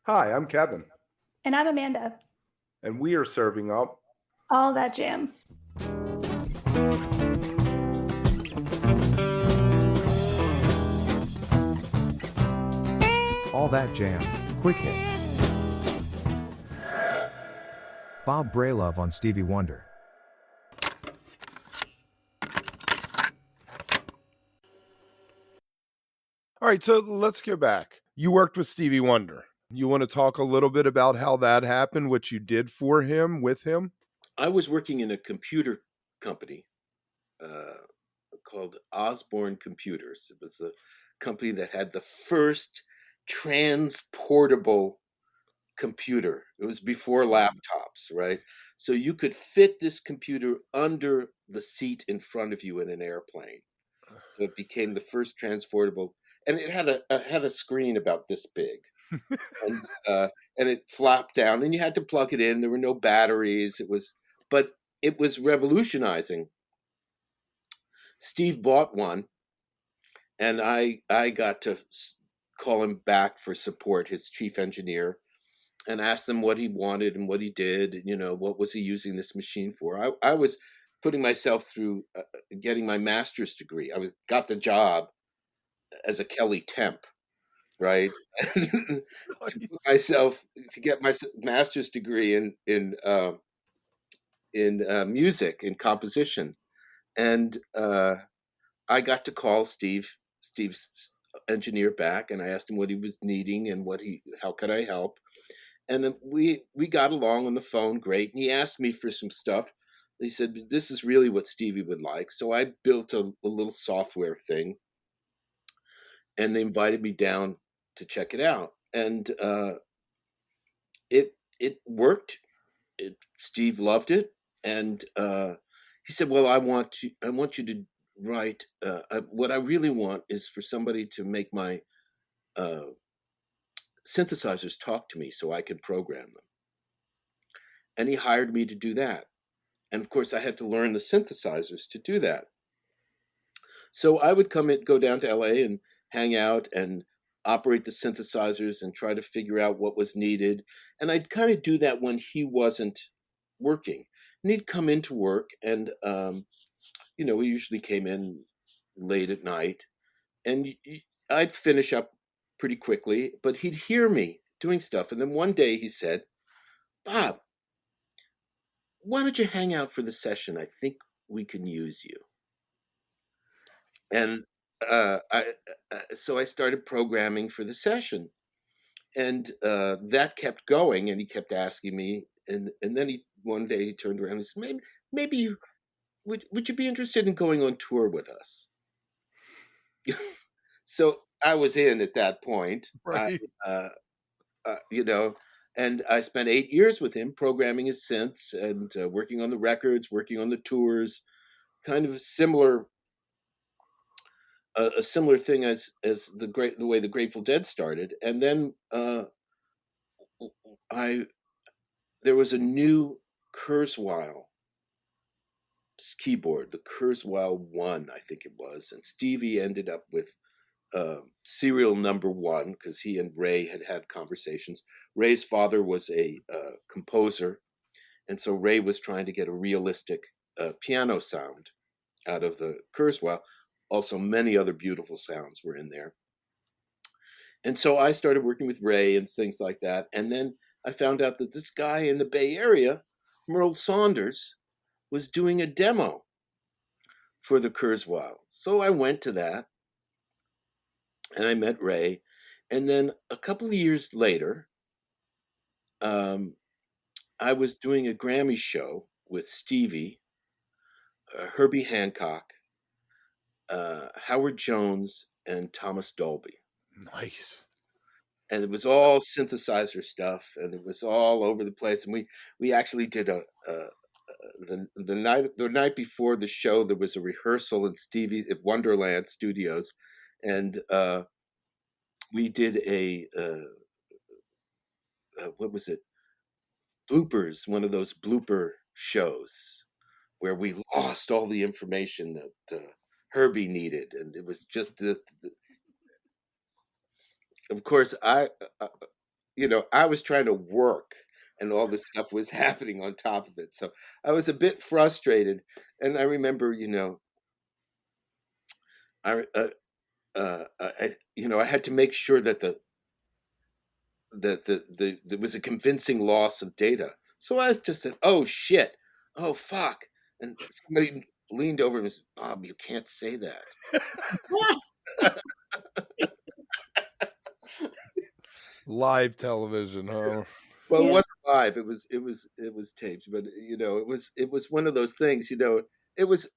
Hi, I'm Kevin, And I'm Amanda. and we are serving up All that jam. All That Jam, Quick Hit. Bob Bralove on Stevie Wonder. All right, so let's get back. You worked with Stevie Wonder. You want to talk a little bit about how that happened, what you did for him, with him? I was working in a computer company uh, called Osborne Computers. It was the company that had the first transportable computer. It was before laptops, right? So you could fit this computer under the seat in front of you in an airplane. So it became the first transportable, and it had a screen about this big, and uh, and it flopped down, and you had to plug it in. There were no batteries. But it was revolutionizing. Steve bought one, and I got to call him back for support, his chief engineer, and ask him what he wanted and what he did. You know, what was he using this machine for? I was putting myself through getting my master's degree. I was got the job as a Kelly temp, right? To put Nice. myself to get my master's degree in music and composition, and I got to call Steve's engineer back, and I asked him what he was needing and how could I help, and then we got along on the phone great. And he asked me for some stuff. He said this is really what Stevie would like, so I built a little software thing, and they invited me down to check it out, and it worked. Steve loved it, and he said, "Well, I want you to write. What I really want is for somebody to make my uh, synthesizers talk to me, so I can program them." And he hired me to do that. And of course, I had to learn the synthesizers to do that. So I would go down to LA and hang out and operate the synthesizers and try to figure out what was needed. And I'd kind of do that when he wasn't working. And he'd come into work, and he usually came in late at night, and I'd finish up pretty quickly, but he'd hear me doing stuff. And then one day he said, "Bob, why don't you hang out for the session? I think we can use you." And so I started programming for the session, and that kept going. And he kept asking me, and then one day he turned around and said, "Maybe you would you be interested in going on tour with us?" So I was in at that point. Right. Uh, you know, and I spent 8 years with him programming his synths and working on the records, working on the tours, kind of a similar thing as the way the Grateful Dead started. And then I there was a new Kurzweil keyboard, the Kurzweil One, I think it was, and Stevie ended up with serial number one because he and Ray had had conversations. Ray's father was a composer, and so Ray was trying to get a realistic piano sound out of the Kurzweil. Also, many other beautiful sounds were in there. And so I started working with Ray and things like that. And then I found out that this guy in the Bay Area, Merle Saunders, was doing a demo for the Kurzweil. So I went to that, and I met Ray. And then a couple of years later, um, I was doing a Grammy show with Stevie, Herbie Hancock, Howard Jones, and Thomas Dolby. Nice. And it was all synthesizer stuff, and it was all over the place. And we actually did the night before the show, there was a rehearsal in Stevie at Wonderland Studios, and we did what was it, bloopers, one of those blooper shows where we lost all the information that Herbie needed, and it was just of course, I was trying to work and all this stuff was happening on top of it. So I was a bit frustrated. And I remember, I, I had to make sure that there was a convincing loss of data. So I just said, "Oh shit, oh fuck," and somebody leaned over and said, "Bob, you can't say that." Live television, huh? Well, it Yeah. wasn't live. It was taped, but it was one of those things. It was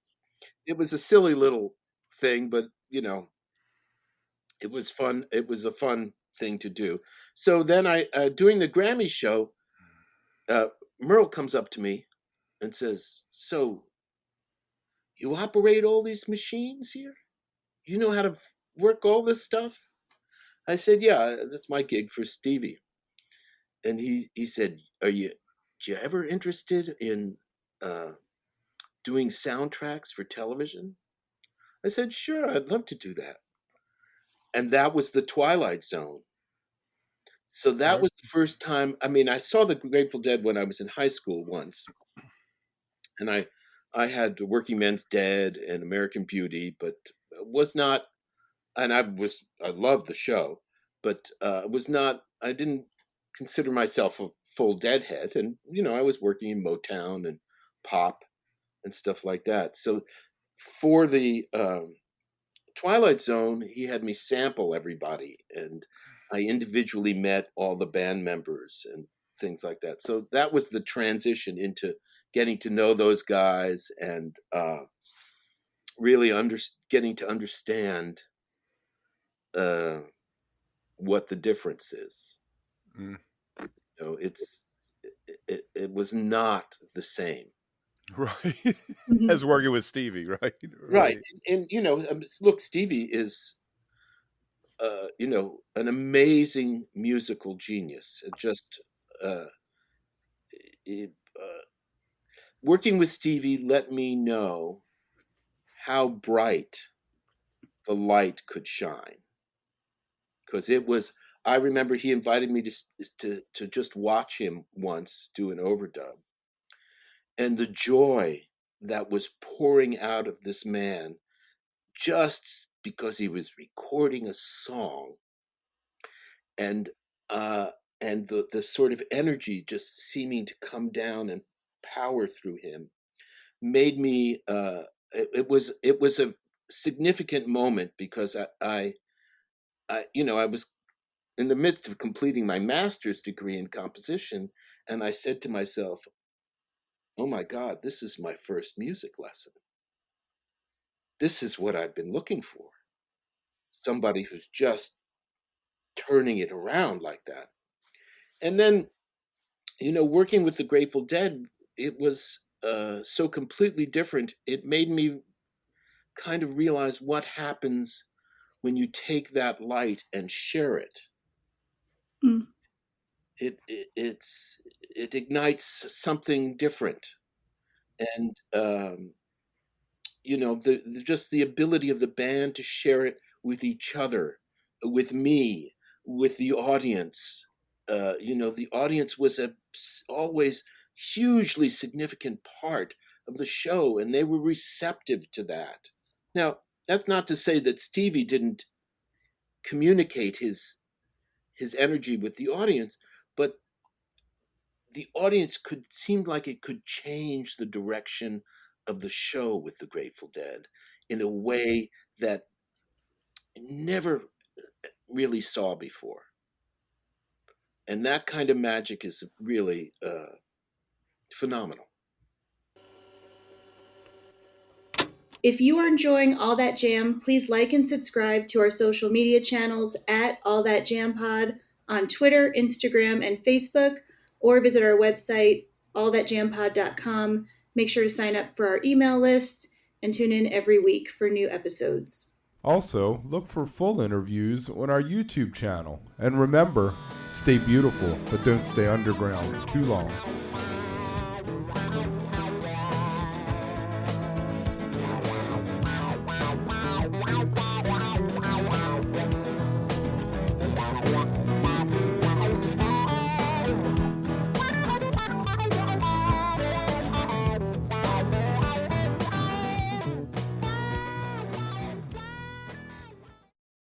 it was a silly little thing, but it was fun. It was a fun thing to do. So then doing the Grammy show, uh, Merle comes up to me and says, "So you operate all these machines here? You know how to work all this stuff?" I said, "Yeah, that's my gig for Stevie." And he said, "You ever interested in uh, doing soundtracks for television?" I said, "Sure, I'd love to do that." And that was the Twilight Zone. So that Okay. was the first time. I mean, I saw the Grateful Dead when I was in high school once, and I had Working Men's Dead and American Beauty, but was not. And I loved the show, but was not. I didn't consider myself a full Deadhead, and I was working in Motown and pop and stuff like that. So for the Twilight Zone, he had me sample everybody, and I individually met all the band members and things like that. So that was the transition into getting to know those guys and really getting to understand uh, what the difference is. Mm. It's it was not the same. Right. Mhm. As working with Stevie, right? Right. Right. And look, Stevie is an amazing musical genius. It just uh, it, working with Stevie let me know how bright the light could shine, because it was. I remember he invited me to just watch him once do an overdub, and the joy that was pouring out of this man just because he was recording a song, and uh the sort of energy just seeming to come down and power through him made me it was a significant moment, because I was in the midst of completing my master's degree in composition, and I said to myself, "Oh my god, this is my first music lesson. This is what I've been looking for. Somebody who's just turning it around like that." And then, working with the Grateful Dead, it was so completely different. It made me kind of realize what happens when you take that light and share it. Mm. It ignites something different, and just the ability of the band to share it with each other, with me, with the audience. The audience was always hugely significant part of the show, and they were receptive to that. Now, that's not to say that Stevie didn't communicate his energy with the audience, but the audience could seem like it could change the direction of the show with the Grateful Dead in a way that I never really saw before. And that kind of magic is really phenomenal. If you are enjoying All That Jam, please like and subscribe to our social media channels at All That Jam Pod on Twitter, Instagram, and Facebook, or visit our website, allthatjampod.com. Make sure to sign up for our email list and tune in every week for new episodes. Also, look for full interviews on our YouTube channel. And remember, stay beautiful, but don't stay underground too long.